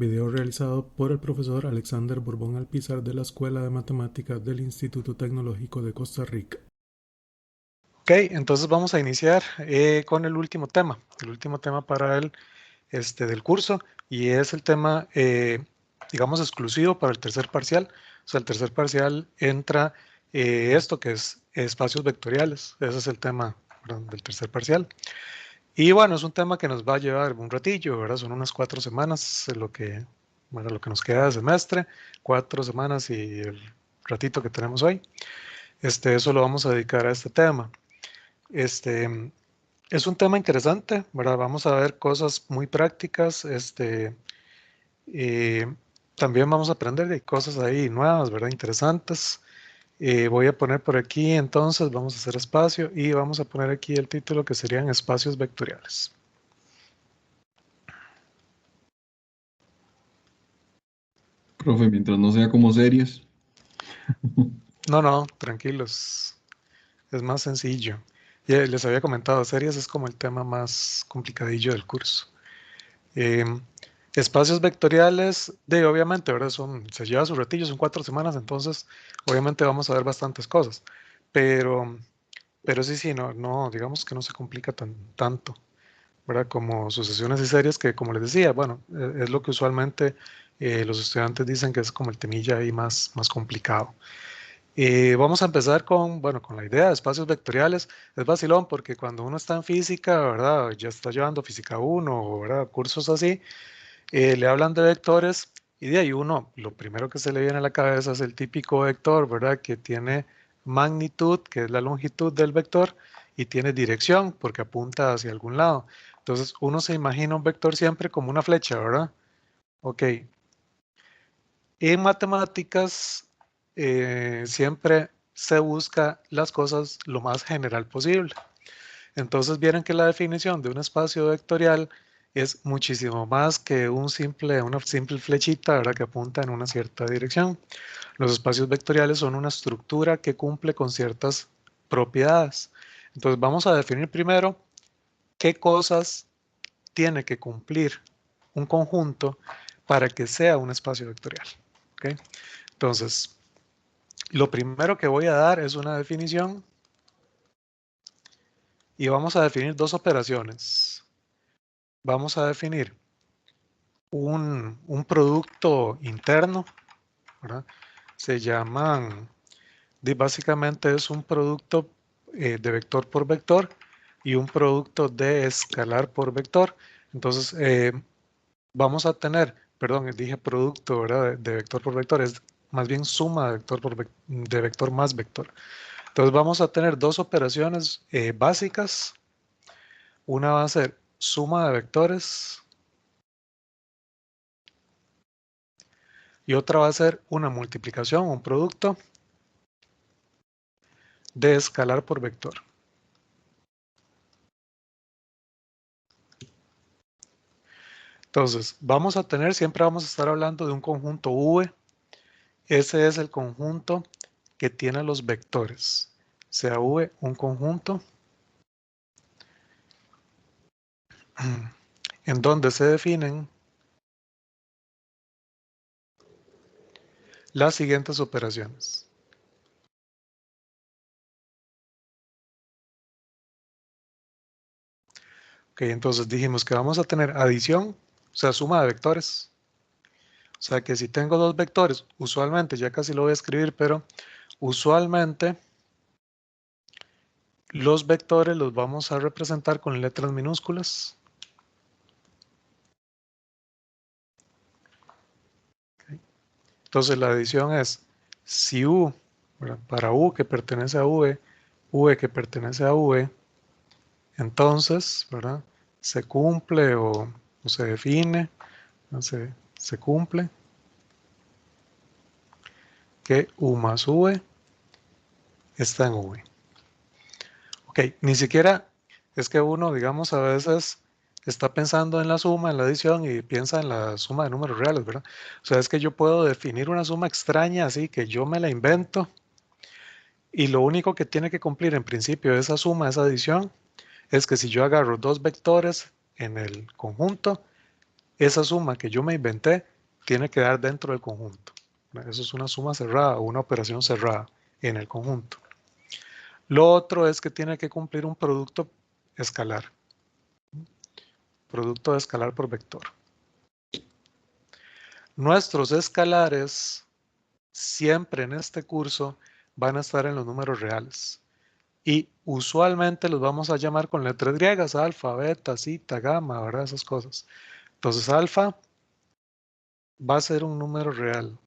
Video realizado por el profesor Alexander Borbón Alpizar de la Escuela de Matemáticas del Instituto Tecnológico de Costa Rica. Ok, entonces vamos a iniciar con el último tema para del curso, y es el tema, digamos, exclusivo para el tercer parcial. O sea, el tercer parcial entra esto que es espacios vectoriales. Ese es el tema, ¿verdad?, del tercer parcial. Y bueno, es un tema que nos va a llevar un ratillo, ¿verdad? Son unas 4 semanas lo que nos queda de semestre, 4 semanas y el ratito que tenemos hoy. Eso lo vamos a dedicar a este tema. Este, es un tema interesante, ¿verdad? Vamos a ver cosas muy prácticas. Eh, También vamos a aprender de cosas ahí nuevas, ¿verdad? Interesantes. Voy a poner por aquí, entonces, vamos a hacer espacio y vamos a poner aquí el título que serían espacios vectoriales. Profe, mientras no sea como series. No, no, tranquilos. Es más sencillo. Ya les había comentado, series es como el tema más complicadillo del curso. Eh, Espacios vectoriales, obviamente, ¿verdad? Se lleva su ratillo, son 4 semanas, entonces obviamente vamos a ver bastantes cosas. Pero, pero sí, sí, no, no, digamos que no se complica tanto, ¿verdad? Como sucesiones y series que, como les decía, bueno, es lo que usualmente los estudiantes dicen que es como el temilla ahí más complicado. Vamos a empezar bueno, con la idea de espacios vectoriales. Es vacilón porque cuando uno está en física, ¿verdad? Ya está llevando física 1, ¿verdad? Cursos así, le hablan de vectores y de ahí uno, lo primero que se le viene a la cabeza es el típico vector, ¿verdad? Que tiene magnitud, que es la longitud del vector, y tiene dirección porque apunta hacia algún lado. Entonces uno se imagina un vector siempre como una flecha, ¿verdad? Ok. En matemáticas siempre se busca las cosas lo más general posible. Entonces vieron que la definición de un espacio vectorial es muchísimo más que una simple flechita, ¿verdad?, que apunta en una cierta dirección. Los espacios vectoriales son una estructura que cumple con ciertas propiedades. Entonces vamos a definir primero qué cosas tiene que cumplir un conjunto para que sea un espacio vectorial. ¿Okay? Entonces, lo primero que voy a dar es una definición y vamos a definir dos operaciones. Vamos a definir un producto interno, ¿verdad? Se llaman, básicamente es un producto de vector por vector y un producto de escalar por vector. Entonces, vamos a tener, perdón, dije producto, ¿verdad?, de vector por vector, es más bien suma de vector más vector. Entonces vamos a tener dos operaciones básicas. Una va a ser suma de vectores y otra va a ser una multiplicación, un producto de escalar por vector. Entonces, siempre vamos a estar hablando de un conjunto V. Ese es el conjunto que tiene los vectores. Sea V un conjunto en donde se definen las siguientes operaciones. Ok, entonces dijimos que vamos a tener adición, o sea, suma de vectores. O sea que si tengo dos vectores, usualmente, ya casi lo voy a escribir, pero usualmente los vectores los vamos a representar con letras minúsculas. Entonces la adición es, si U, ¿verdad?, para U que pertenece a V que pertenece a V, entonces, ¿verdad?, se cumple o se define, ¿no? Se cumple que U más V está en V. Ok, ni siquiera es que uno, digamos, a veces está pensando en la suma, en la adición y piensa en la suma de números reales, ¿verdad? O sea, es que yo puedo definir una suma extraña así que yo me la invento y lo único que tiene que cumplir en principio esa suma, esa adición, es que si yo agarro dos vectores en el conjunto, esa suma que yo me inventé tiene que dar dentro del conjunto. Eso es una suma cerrada o una operación cerrada en el conjunto. Lo otro es que tiene que cumplir un producto escalar. Producto escalar por vector. Nuestros escalares siempre en este curso van a estar en los números reales. Y usualmente los vamos a llamar con letras griegas, alfa, beta, zeta, gamma, ¿verdad? Esas cosas. Entonces alfa va a ser un número real.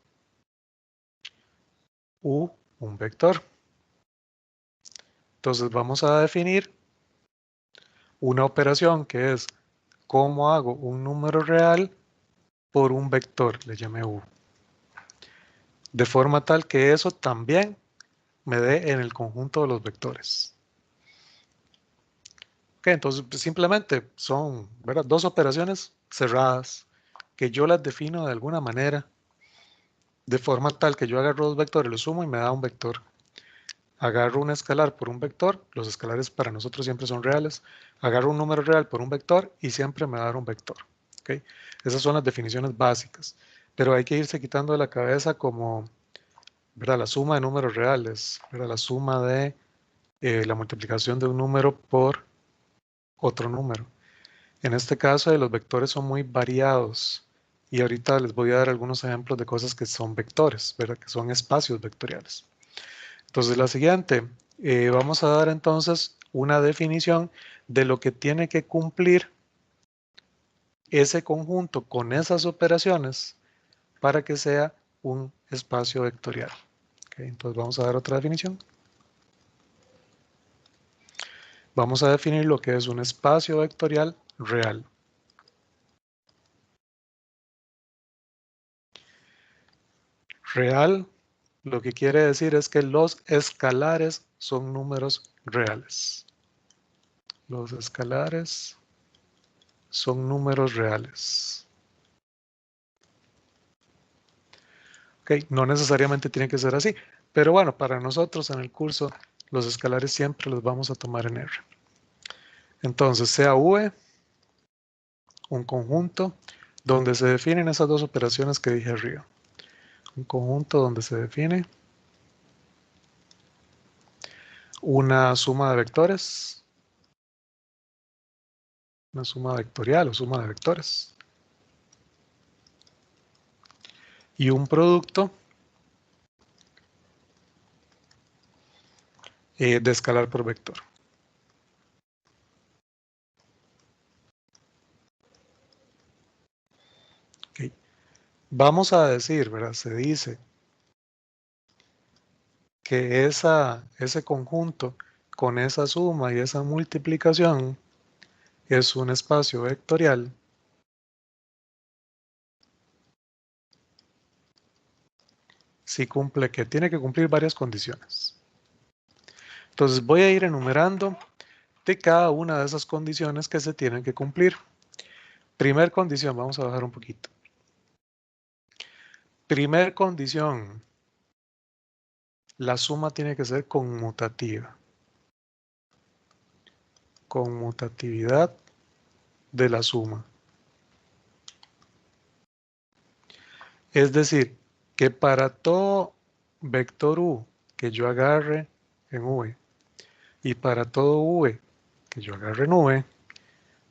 U, un vector. Entonces vamos a definir una operación que es cómo hago un número real por un vector, le llamé U. De forma tal que eso también me dé en el conjunto de los vectores. Ok, entonces pues, simplemente son, ¿verdad?, dos operaciones cerradas que yo las defino de alguna manera, de forma tal que yo agarro dos vectores, los sumo y me da un vector. Agarro un escalar por un vector, los escalares para nosotros siempre son reales. Agarro un número real por un vector y siempre me va a dar un vector. ¿Okay? Esas son las definiciones básicas, pero hay que irse quitando de la cabeza como, ¿verdad?, la suma de números reales, ¿verdad?, la suma de la multiplicación de un número por otro número. En este caso, los vectores son muy variados y ahorita les voy a dar algunos ejemplos de cosas que son vectores, ¿verdad?, que son espacios vectoriales. Entonces, la siguiente, vamos a dar entonces una definición de lo que tiene que cumplir ese conjunto con esas operaciones para que sea un espacio vectorial. Okay, entonces, vamos a dar otra definición. Vamos a definir lo que es un espacio vectorial real. Real, lo que quiere decir es que los escalares son números reales. Los escalares son números reales. Okay, no necesariamente tiene que ser así, pero bueno, para nosotros en el curso los escalares siempre los vamos a tomar en R. Entonces, sea V un conjunto donde se definen esas dos operaciones que dije arriba. Un conjunto donde se define una suma de vectores, una suma vectorial o suma de vectores, y un producto de escalar por vector. Okay. Vamos a decir, ¿verdad? Se dice que ese conjunto con esa suma y esa multiplicación es un espacio vectorial si cumple, que tiene que cumplir varias condiciones. Entonces voy a ir enumerando de cada una de esas condiciones que se tienen que cumplir. Primer condición, vamos a bajar un poquito. Primer condición, la suma tiene que ser conmutativa. Conmutatividad de la suma. Es decir, que para todo vector U que yo agarre en V y para todo V que yo agarre en V,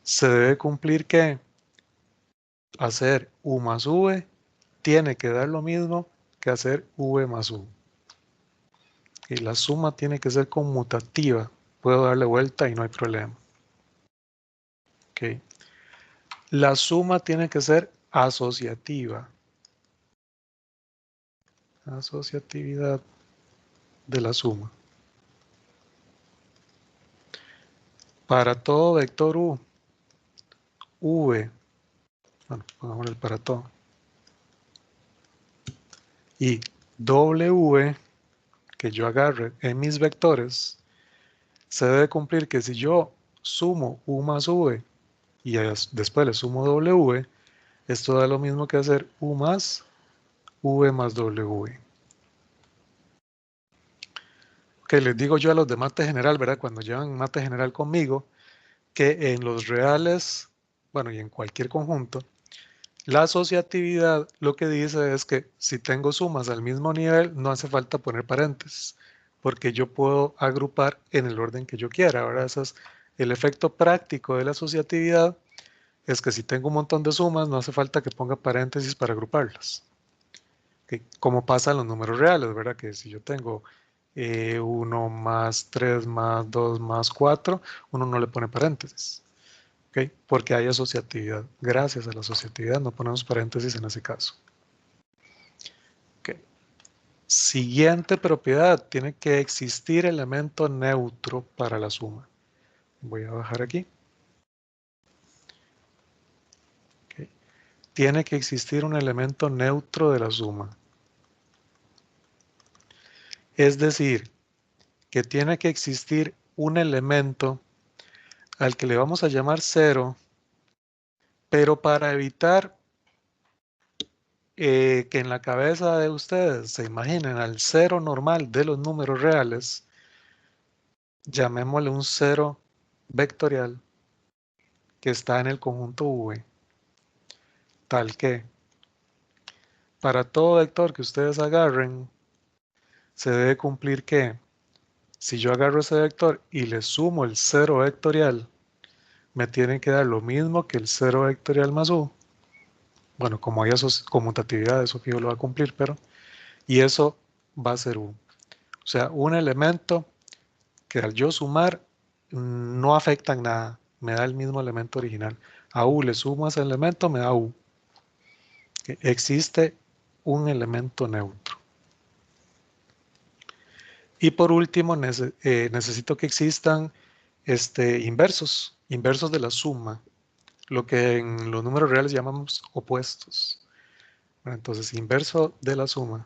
se debe cumplir que hacer U más V tiene que dar lo mismo que hacer V más U. Y la suma tiene que ser conmutativa. Puedo darle vuelta y no hay problema. Okay. La suma tiene que ser asociativa. Asociatividad de la suma. Para todo vector U, V, bueno, pongamos el para todo, y W que yo agarre en mis vectores, se debe cumplir que si yo sumo U más V y después le sumo W, esto da lo mismo que hacer U más V más W. Que les digo yo a los de mate general, ¿verdad? Cuando llevan mate general conmigo, que en los reales, bueno, y en cualquier conjunto, La asociatividad lo que dice es que si tengo sumas al mismo nivel, no hace falta poner paréntesis, porque yo puedo agrupar en el orden que yo quiera. Ahora, ese es el efecto práctico de la asociatividad, es que si tengo un montón de sumas, no hace falta que ponga paréntesis para agruparlas. Como pasa en los números reales, ¿verdad? Que si yo tengo 1 más 3 más 2 más 4, uno no le pone paréntesis. ¿Ok? Porque hay asociatividad. Gracias a la asociatividad no ponemos paréntesis en ese caso. ¿Ok? Siguiente propiedad, tiene que existir elemento neutro para la suma. Voy a bajar aquí. ¿Ok? Tiene que existir un elemento neutro de la suma. Es decir, que tiene que existir un elemento al que le vamos a llamar 0, pero para evitar que en la cabeza de ustedes se imaginen al 0 normal de los números reales, llamémosle un 0 vectorial que está en el conjunto V, tal que para todo vector que ustedes agarren, se debe cumplir que si yo agarro ese vector y le sumo el 0 vectorial, me tienen que dar lo mismo que el 0 vectorial más U. Bueno, como hay conmutatividad, eso fijo lo va a cumplir, pero... Y eso va a ser U. O sea, un elemento que al yo sumar no afecta en nada, me da el mismo elemento original. A U le sumo ese elemento, me da U. Existe un elemento neutro. Y por último, necesito que existan inversos de la suma, lo que en los números reales llamamos opuestos. Bueno, entonces, inverso de la suma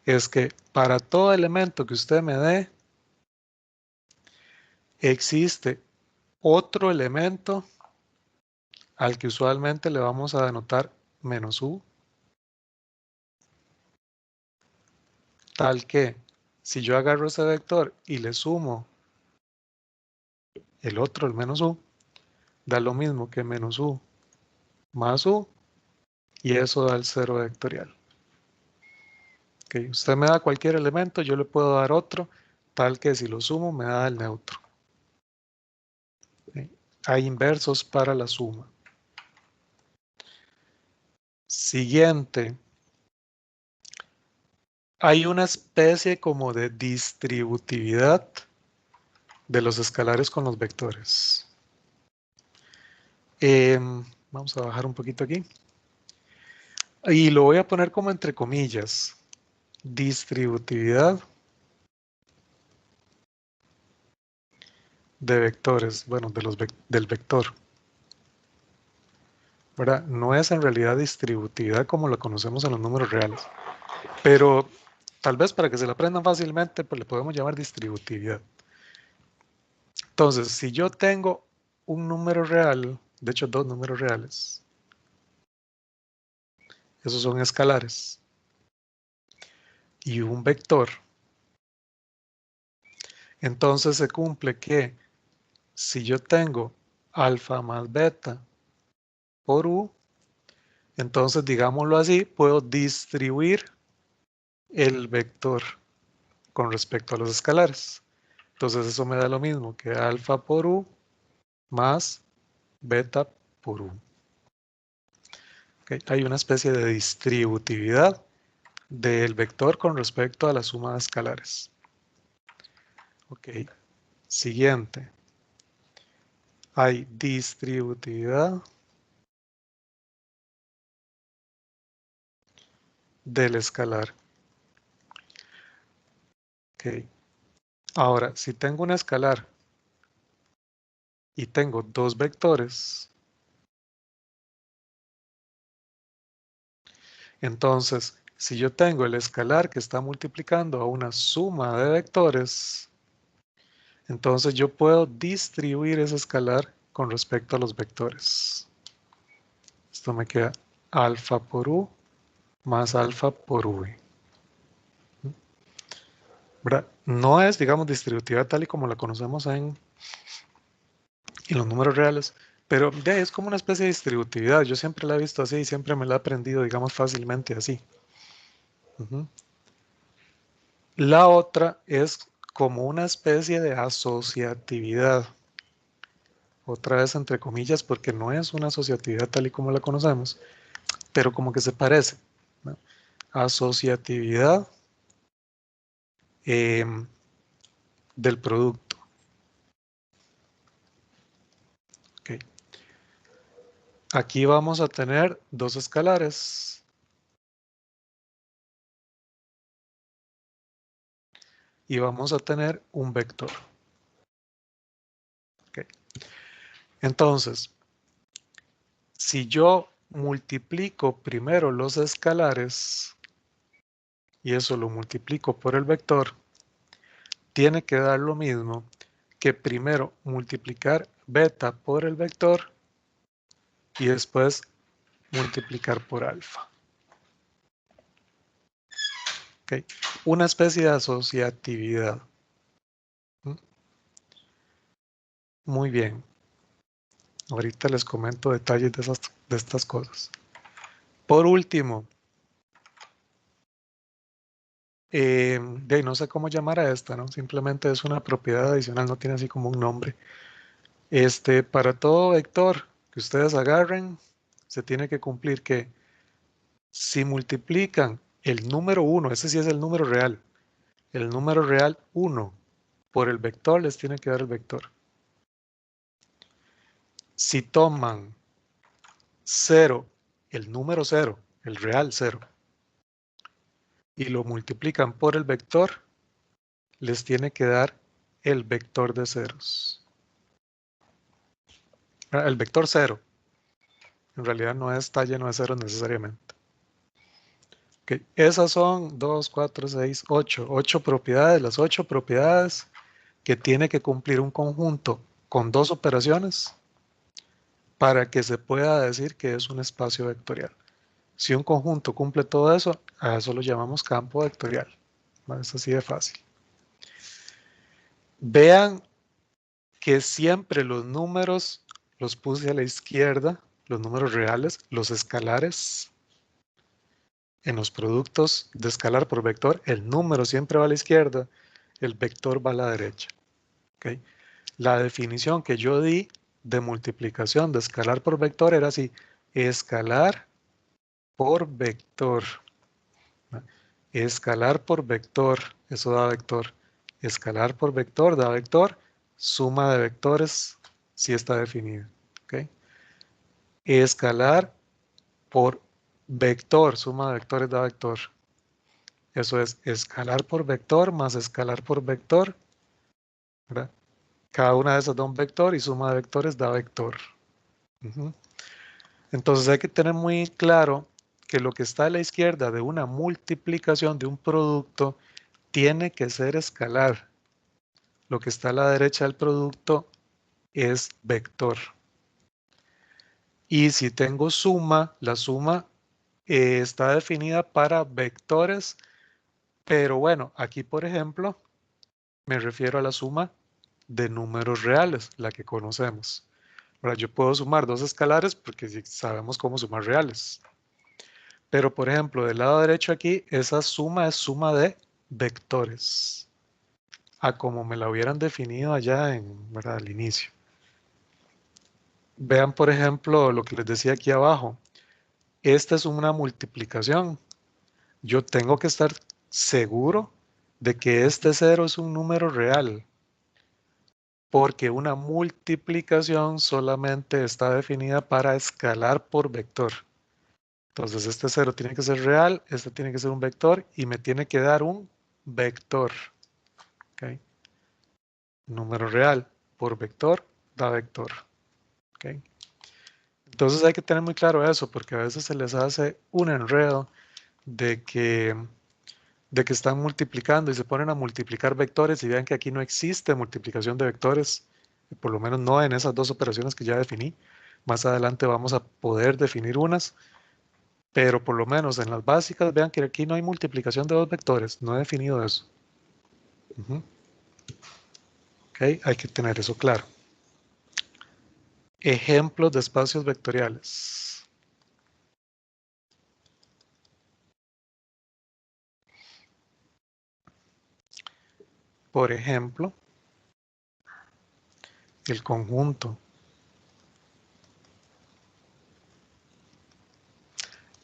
es que para todo elemento que usted me dé, existe otro elemento al que usualmente le vamos a denotar menos U, tal que si yo agarro ese vector y le sumo el otro, el menos U, da lo mismo que menos U más U, y eso da el 0 vectorial. Usted me da cualquier elemento, yo le puedo dar otro, tal que si lo sumo me da el neutro. Hay inversos para la suma. Siguiente. Hay una especie como de distributividad de los escalares con los vectores. Vamos a bajar un poquito aquí. Y lo voy a poner como entre comillas. Distributividad de vectores. Bueno, del vector. ¿Verdad? No es en realidad distributividad como lo conocemos en los números reales. Pero tal vez para que se la aprendan fácilmente, pues le podemos llamar distributividad. Entonces, si yo tengo un número real, de hecho 2 números reales, esos son escalares, y un vector, entonces se cumple que si yo tengo alfa más beta por U, entonces digámoslo así, puedo distribuir el vector con respecto a los escalares. Entonces eso me da lo mismo que alfa por U más beta por U. Hay una especie de distributividad del vector con respecto a la suma de escalares. Ok, siguiente. Hay distributividad del escalar. Ok, ahora, si tengo un escalar y tengo 2 vectores, entonces, si yo tengo el escalar que está multiplicando a una suma de vectores, entonces yo puedo distribuir ese escalar con respecto a los vectores. Esto me queda alfa por U más alfa por V. ¿Verdad? No es, digamos, distributiva tal y como la conocemos en los números reales, Pero de ahí es como una especie de distributividad. Yo siempre la he visto así y siempre me la he aprendido, digamos, fácilmente así. Ujú. La otra es como una especie de asociatividad. Otra vez entre comillas, porque no es una asociatividad tal y como la conocemos, pero como que se parece, ¿no? Asociatividad del producto. Okay. Aquí vamos a tener dos escalares. Y vamos a tener un vector. Okay. Entonces, si yo multiplico primero los escalares y eso lo multiplico por el vector, tiene que dar lo mismo que primero multiplicar beta por el vector y después multiplicar por alfa. ¿Okay? Una especie de asociatividad. Muy bien. Ahorita les comento detalles de estas cosas. Por último, no sé cómo llamar a esta, ¿no? Simplemente es una propiedad adicional, no tiene así como un nombre. Para todo vector que ustedes agarren, se tiene que cumplir que si multiplican el número 1, ese sí es el número real 1 por el vector, les tiene que dar el vector. Si toman 0, el número 0, el real 0, y lo multiplican por el vector, les tiene que dar el vector de ceros. El vector 0. En realidad no está lleno de ceros necesariamente. Okay. Esas son 2, 4, 6, 8. 8 propiedades. Las 8 propiedades que tiene que cumplir un conjunto con dos operaciones para que se pueda decir que es un espacio vectorial. Si un conjunto cumple todo eso, a eso lo llamamos campo vectorial. Es así de fácil. Vean que siempre los números los puse a la izquierda, los números reales, los escalares. En los productos de escalar por vector, el número siempre va a la izquierda, el vector va a la derecha. ¿Okay? La definición que yo di de multiplicación de escalar por vector era así: escalar por vector. Escalar por vector, eso da vector. Escalar por vector da vector. Suma de vectores sí está definida. ¿Okay? Escalar por vector, suma de vectores da vector. Eso es escalar por vector más escalar por vector, ¿verdad? Cada una de esas da un vector y suma de vectores da vector. Entonces hay que tener muy claro que lo que está a la izquierda de una multiplicación de un producto tiene que ser escalar. Lo que está a la derecha del producto es vector. Y si tengo suma, la suma está definida para vectores, pero bueno, aquí por ejemplo me refiero a la suma de números reales, la que conocemos. Ahora, yo puedo sumar dos escalares porque sabemos cómo sumar reales. Pero, por ejemplo, del lado derecho aquí, esa suma es suma de vectores, a como me la hubieran definido allá ¿verdad? Al inicio. Vean, por ejemplo, lo que les decía aquí abajo. Esta es una multiplicación. Yo tengo que estar seguro de que este 0 es un número real, porque una multiplicación solamente está definida para escalar por vector. Entonces este 0 tiene que ser real, este tiene que ser un vector y me tiene que dar un vector. ¿Okay? Número real por vector da vector. ¿Okay? Entonces hay que tener muy claro eso, porque a veces se les hace un enredo de que están multiplicando y se ponen a multiplicar vectores y vean que aquí no existe multiplicación de vectores, por lo menos no en esas dos operaciones que ya definí. Más adelante vamos a poder definir unas, pero por lo menos en las básicas vean que aquí no hay multiplicación de dos vectores, no he definido eso. Okay, hay que tener eso claro. ejemplos de espacios vectoriales. Por ejemplo, el conjunto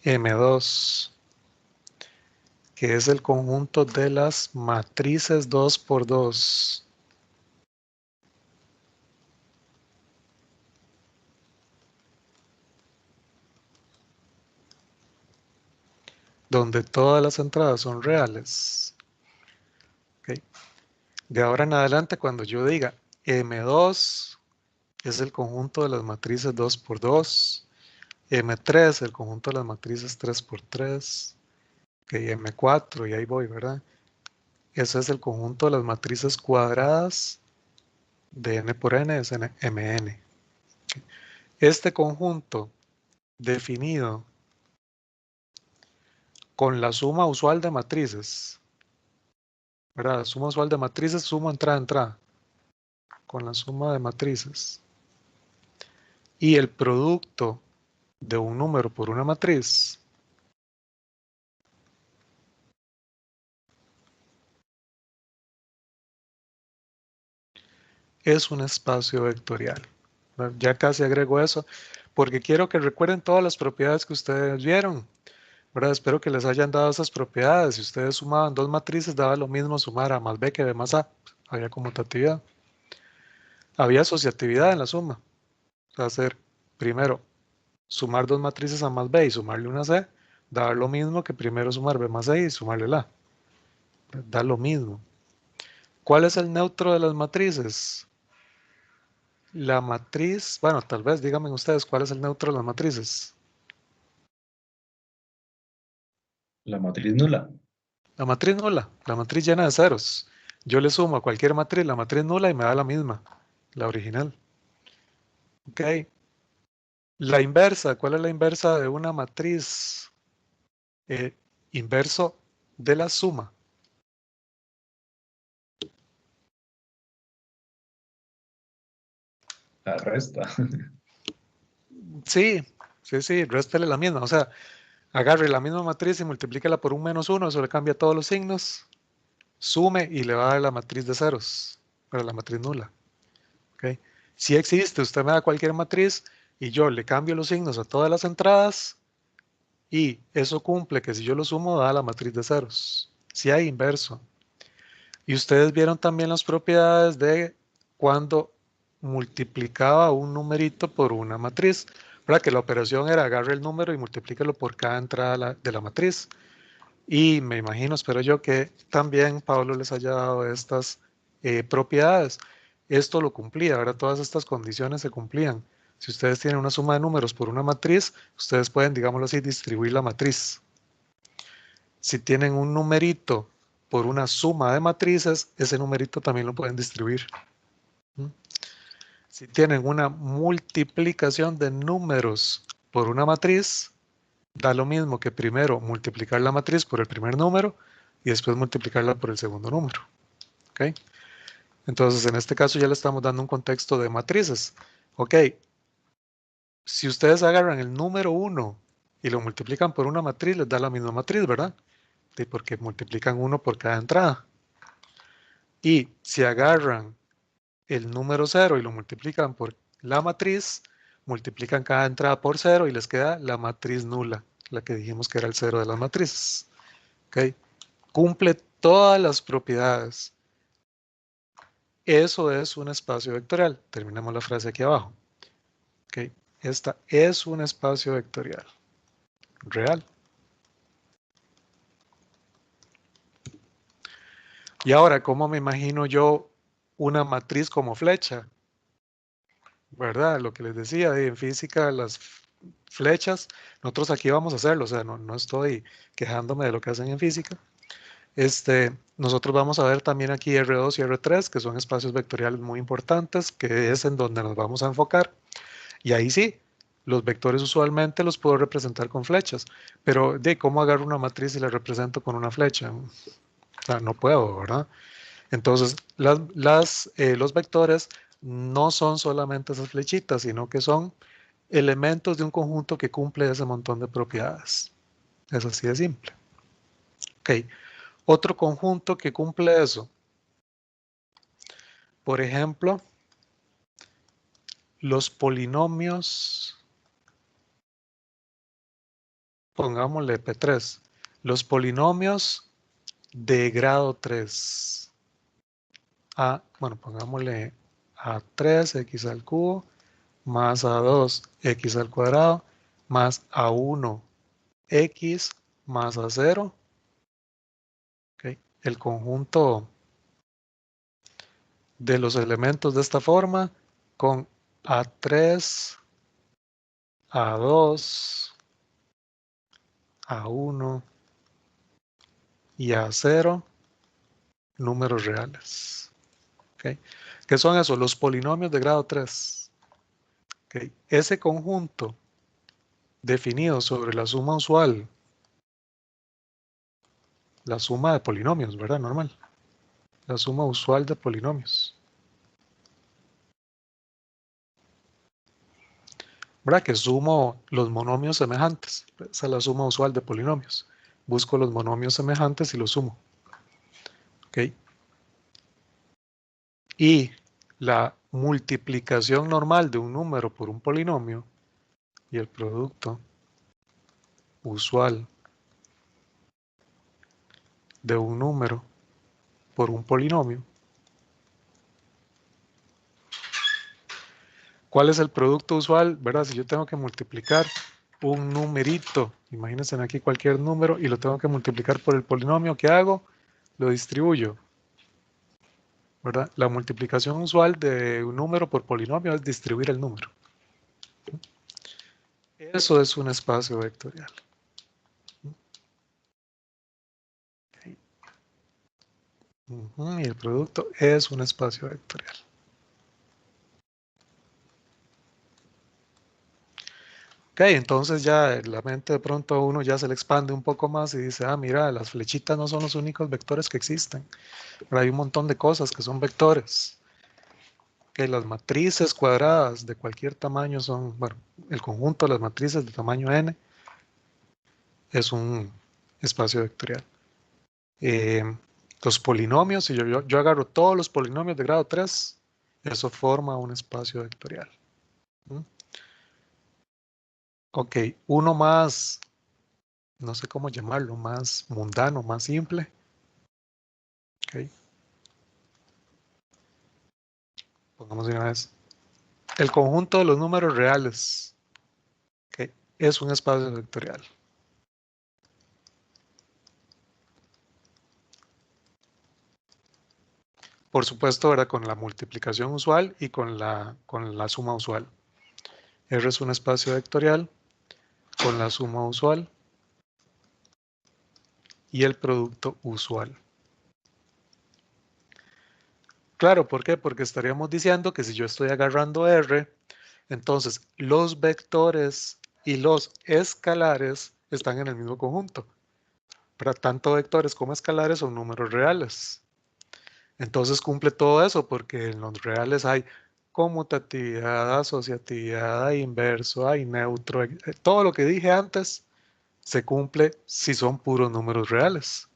M2, que es el conjunto de las matrices 2 por 2. Donde todas las entradas son reales. ¿Okay? De ahora en adelante, cuando yo diga M2 es el conjunto de las matrices 2 por 2, M3 el conjunto de las matrices 3 por 3, okay, M4 y ahí voy, ¿verdad? Ese es el conjunto de las matrices cuadradas de n por n, es Mn. Este conjunto definido con la suma usual de matrices, ¿verdad? La suma usual de matrices, suma entrada, con la suma de matrices. Y el producto de un número por una matriz es un espacio vectorial. Ya casi agrego eso, porque quiero que recuerden todas las propiedades que ustedes vieron, ¿verdad? Espero que les hayan dado esas propiedades. Si ustedes sumaban dos matrices, daba lo mismo sumar A más B que B más A. Había conmutatividad. Había asociatividad en la suma. O sea, hacer primero sumar dos matrices A más B y sumarle una C, da lo mismo que primero sumar B más C y sumarle la A. Da lo mismo. ¿Cuál es el neutro de las matrices? La matriz, bueno, tal vez díganme ustedes cuál es el neutro de las matrices. La matriz nula. La matriz nula, la matriz llena de ceros. Yo le sumo a cualquier matriz la matriz nula y me da la misma, la original. Ok. La inversa, ¿cuál es la inversa de una matriz? Inverso de la suma. La resta. Sí, réstele la misma. O sea, agarre la misma matriz y multiplíquela por un menos 1, eso le cambia todos los signos. Sume y le va a dar la matriz de ceros, para la matriz nula. ¿Okay? Si existe, usted me da cualquier matriz y yo le cambio los signos a todas las entradas y eso cumple que si yo lo sumo da la matriz de ceros. Si hay inverso. Y ustedes vieron también las propiedades de cuando multiplicaba un numerito por una matriz. ¿Verdad? Que la operación era agarre el número y multiplíquelo por cada entrada de la matriz. Y me imagino, espero yo, que también Pablo les haya dado estas propiedades. Esto lo cumplía, ¿verdad? Todas estas condiciones se cumplían. Si ustedes tienen una suma de números por una matriz, ustedes pueden, digámoslo así, distribuir la matriz. Si tienen un numerito por una suma de matrices, ese numerito también lo pueden distribuir. Si tienen una multiplicación de números por una matriz, da lo mismo que primero multiplicar la matriz por el primer número y después multiplicarla por el segundo número. ¿Okay? Entonces, en este caso ya le estamos dando un contexto de matrices. Ok, si ustedes agarran el número 1 y lo multiplican por una matriz, les da la misma matriz, ¿verdad? Sí, porque multiplican 1 por cada entrada. Y si agarran el número 0 y lo multiplican por la matriz, multiplican cada entrada por 0 y les queda la matriz nula, la que dijimos que era el 0 de las matrices. ¿Okay? Cumple todas las propiedades. Eso es un espacio vectorial. Terminamos la frase aquí abajo. ¿Okay? Esta es un espacio vectorial real. Y ahora, ¿cómo me imagino yo una matriz como flecha? ¿Verdad? Lo que les decía, en física, las flechas, nosotros aquí vamos a hacerlo, o sea, no estoy quejándome de lo que hacen en física. Nosotros vamos a ver también aquí R2 y R3, que son espacios vectoriales muy importantes, que es en donde nos vamos a enfocar. Y ahí sí, los vectores usualmente los puedo representar con flechas, pero ¿de cómo agarro una matriz y la represento con una flecha? O sea, no puedo, ¿verdad? Entonces, los vectores no son solamente esas flechitas, sino que son elementos de un conjunto que cumple ese montón de propiedades. Es así de simple. Ok. Otro conjunto que cumple eso. Por ejemplo, los polinomios, pongámosle P3, los polinomios de grado 3. Bueno, pongámosle A3, x al cubo, más A2, x al cuadrado, más A1, x, más A0. Okay. El conjunto de los elementos de esta forma con A3, A2, A1 y A0, números reales. Okay. ¿Qué son esos? Los polinomios de grado 3. Okay. Ese conjunto definido sobre la suma usual, la suma de polinomios, ¿verdad? Normal. La suma usual de polinomios. ¿Verdad? Que sumo los monomios semejantes. Esa es la suma usual de polinomios. Busco los monomios semejantes y los sumo. ¿Ok? Y la multiplicación normal de un número por un polinomio y el producto usual de un número por un polinomio. ¿Cuál es el producto usual? ¿Verdad? Si yo tengo que multiplicar un numerito, imagínense aquí cualquier número y lo tengo que multiplicar por el polinomio, ¿qué hago? Lo distribuyo. ¿Verdad? La multiplicación usual de un número por polinomio es distribuir el número. Eso es un espacio vectorial. Y el producto es un espacio vectorial. Ok, entonces ya la mente de pronto a uno ya se le expande un poco más y dice, mira, las flechitas no son los únicos vectores que existen. Pero hay un montón de cosas que son vectores. Que las matrices cuadradas de cualquier tamaño son, bueno, el conjunto de las matrices de tamaño n es un espacio vectorial. Los polinomios, si yo agarro todos los polinomios de grado 3, eso forma un espacio vectorial. Ok, uno más, no sé cómo llamarlo, más mundano, más simple. Ok. Pongamos de una vez. El conjunto de los números reales, okay, es un espacio vectorial. Por supuesto, ¿verdad? Con la multiplicación usual y con la suma usual. R es un espacio vectorial con la suma usual y el producto usual. Claro, ¿por qué? Porque estaríamos diciendo que si yo estoy agarrando R, entonces los vectores y los escalares están en el mismo conjunto. Pero tanto vectores como escalares son números reales. Entonces cumple todo eso porque en los reales hay conmutatividad, asociatividad, hay inverso, hay neutro. Todo lo que dije antes se cumple si son puros números reales.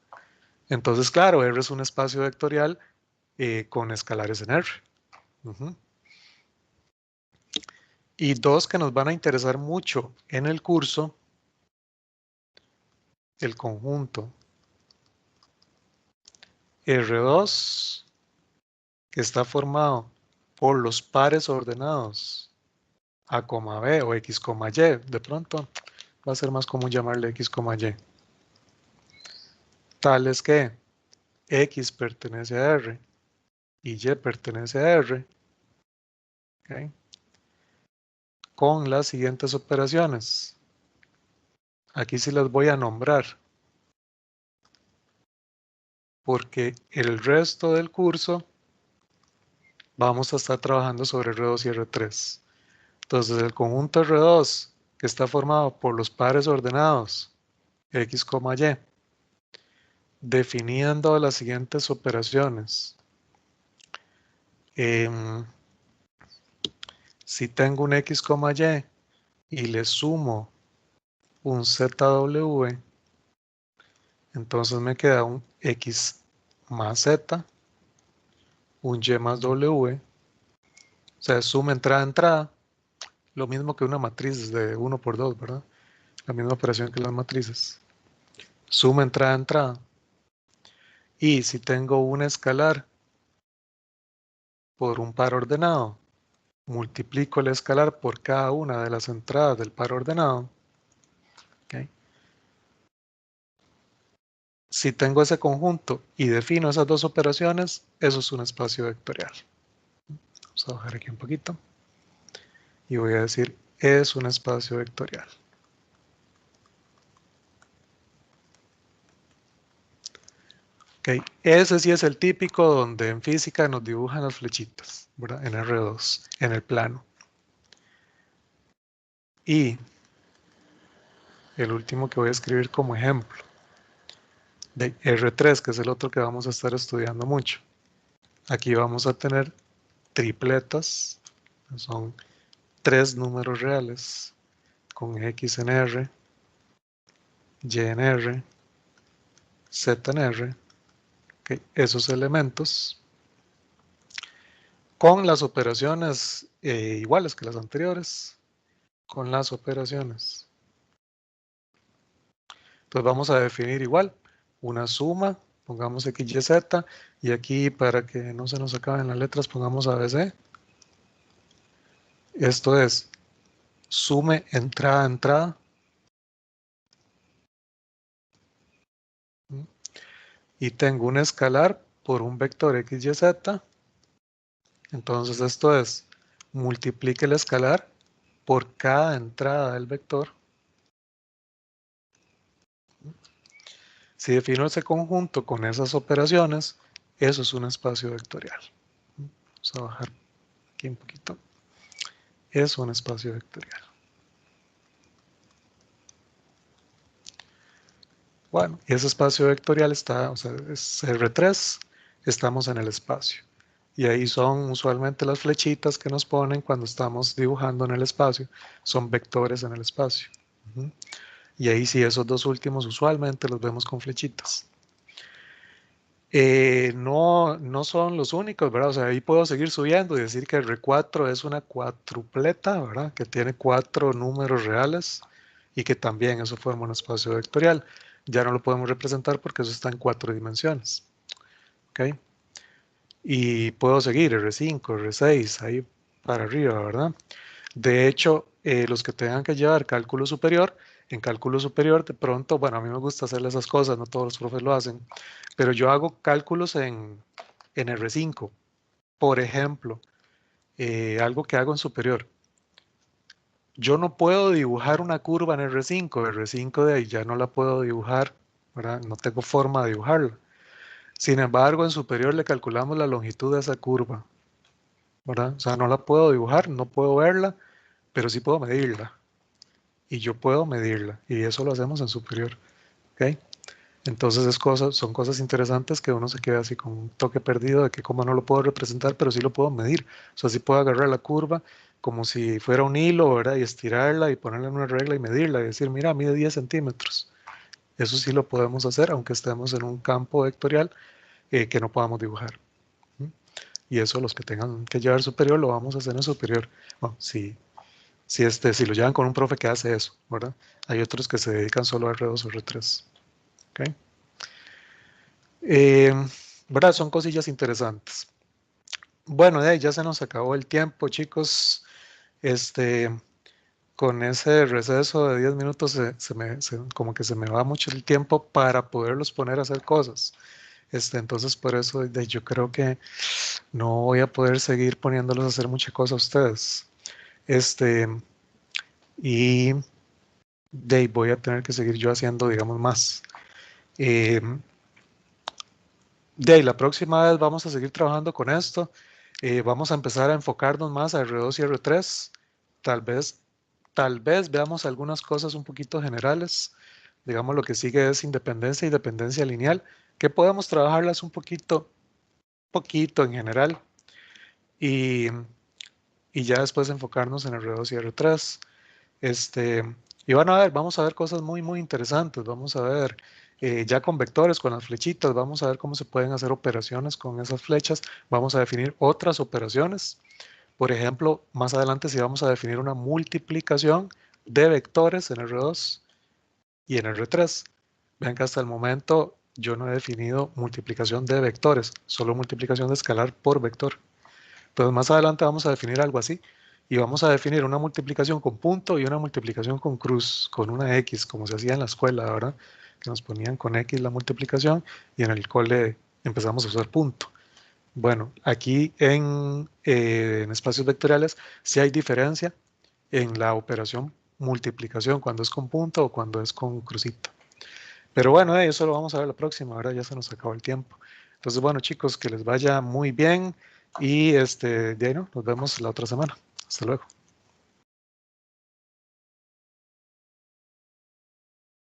Entonces, claro, R es un espacio vectorial con escalares en R. Y dos que nos van a interesar mucho en el curso, el conjunto R2, que está formado por los pares ordenados A, B o X, Y. De pronto va a ser más común llamarle X, Y. Tales que X pertenece a R y Y pertenece a R. ¿Okay? Con las siguientes operaciones. Aquí sí las voy a nombrar. Porque el resto del curso vamos a estar trabajando sobre R2 y R3. Entonces el conjunto R2 que está formado por los pares ordenados X, Y, definiendo las siguientes operaciones. Si tengo un X, Y y le sumo un ZW, entonces me queda un X más Z, un Y más W, o sea, suma entrada, lo mismo que una matriz de 1 por 2, ¿verdad? La misma operación que las matrices. Suma entrada. Y si tengo un escalar por un par ordenado, multiplico el escalar por cada una de las entradas del par ordenado. ¿Okay? Si tengo ese conjunto y defino esas dos operaciones, eso es un espacio vectorial. Vamos a bajar aquí un poquito. Y voy a decir, es un espacio vectorial. Okay. Ese sí es el típico donde en física nos dibujan las flechitas, ¿verdad? En R2, en el plano. Y el último que voy a escribir como ejemplo, de R3, que es el otro que vamos a estar estudiando mucho. Aquí vamos a tener tripletas, son 3 números reales, con X en R, Y en R, Z en R, okay. Esos elementos, con las operaciones iguales que las anteriores, con las operaciones. Entonces vamos a definir igual una suma, pongamos X, Y, Z, y aquí para que no se nos acaben las letras pongamos ABC. Esto es sume entrada. Y tengo un escalar por un vector X, Y, Z. Entonces esto es multiplique el escalar por cada entrada del vector. Si defino ese conjunto con esas operaciones, eso es un espacio vectorial. Vamos a bajar aquí un poquito. Es un espacio vectorial. Bueno, y ese espacio vectorial está, o sea, es R3, estamos en el espacio. Y ahí son usualmente las flechitas que nos ponen cuando estamos dibujando en el espacio. Son vectores en el espacio. Y ahí sí, esos dos últimos usualmente los vemos con flechitas. No son los únicos, ¿verdad? O sea, ahí puedo seguir subiendo y decir que el R4 es una cuatrupleta, ¿verdad? Que tiene 4 números reales y que también eso forma un espacio vectorial. Ya no lo podemos representar porque eso está en 4 dimensiones. ¿Ok? Y puedo seguir R5, R6, ahí para arriba, ¿verdad? De hecho, los que tengan que llevar cálculo superior, en cálculo superior de pronto, bueno, a mí me gusta hacer esas cosas, no todos los profes lo hacen, pero yo hago cálculos en R5. Por ejemplo, algo que hago en superior. Yo no puedo dibujar una curva en R5, R5 de ahí ya no la puedo dibujar, ¿verdad? No tengo forma de dibujarla. Sin embargo, en superior le calculamos la longitud de esa curva, ¿verdad? O sea, no la puedo dibujar, no puedo verla, pero sí puedo medirla. Y yo puedo medirla, y eso lo hacemos en superior, ¿ok? Entonces son cosas interesantes que uno se queda así con un toque perdido de que como no lo puedo representar, pero sí lo puedo medir. O sea, sí puedo agarrar la curva como si fuera un hilo, ¿verdad? Y estirarla y ponerla en una regla y medirla y decir, mira, mide 10 centímetros. Eso sí lo podemos hacer, aunque estemos en un campo vectorial que no podamos dibujar. Y eso los que tengan que llevar superior lo vamos a hacer en superior. Bueno, si lo llevan con un profe que hace eso, ¿verdad? Hay otros que se dedican solo a R2 o R3. ¿Ok? ¿Verdad? Son cosillas interesantes. Bueno, de ahí ya se nos acabó el tiempo, chicos. Con ese receso de 10 minutos como que se me va mucho el tiempo para poderlos poner a hacer cosas. Entonces, por eso yo creo que no voy a poder seguir poniéndolos a hacer mucha cosa a ustedes. Y de ahí voy a tener que seguir yo haciendo, digamos, más. De ahí, la próxima vez vamos a seguir trabajando con esto. Vamos a empezar a enfocarnos más a R2 y R3. Tal vez veamos algunas cosas un poquito generales. Digamos, lo que sigue es independencia y dependencia lineal, que podemos trabajarlas un poquito en general. Y y ya después enfocarnos en R2 y R3. Y van a ver, vamos a ver cosas muy, muy interesantes. Vamos a ver ya con vectores, con las flechitas, vamos a ver cómo se pueden hacer operaciones con esas flechas. Vamos a definir otras operaciones. Por ejemplo, más adelante sí vamos a definir una multiplicación de vectores en R2 y en R3. Vean que hasta el momento yo no he definido multiplicación de vectores, solo multiplicación de escalar por vector. Entonces más adelante vamos a definir algo así y vamos a definir una multiplicación con punto y una multiplicación con cruz, con una X, como se hacía en la escuela, ¿verdad? Que nos ponían con X la multiplicación y en el cole empezamos a usar punto. Bueno, aquí en espacios vectoriales sí hay diferencia en la operación multiplicación, cuando es con punto o cuando es con crucita. Pero bueno, eso lo vamos a ver la próxima, ahora ya se nos acabó el tiempo. Entonces, bueno, chicos, que les vaya muy bien y de ahí, ¿no? Nos vemos la otra semana. Hasta luego.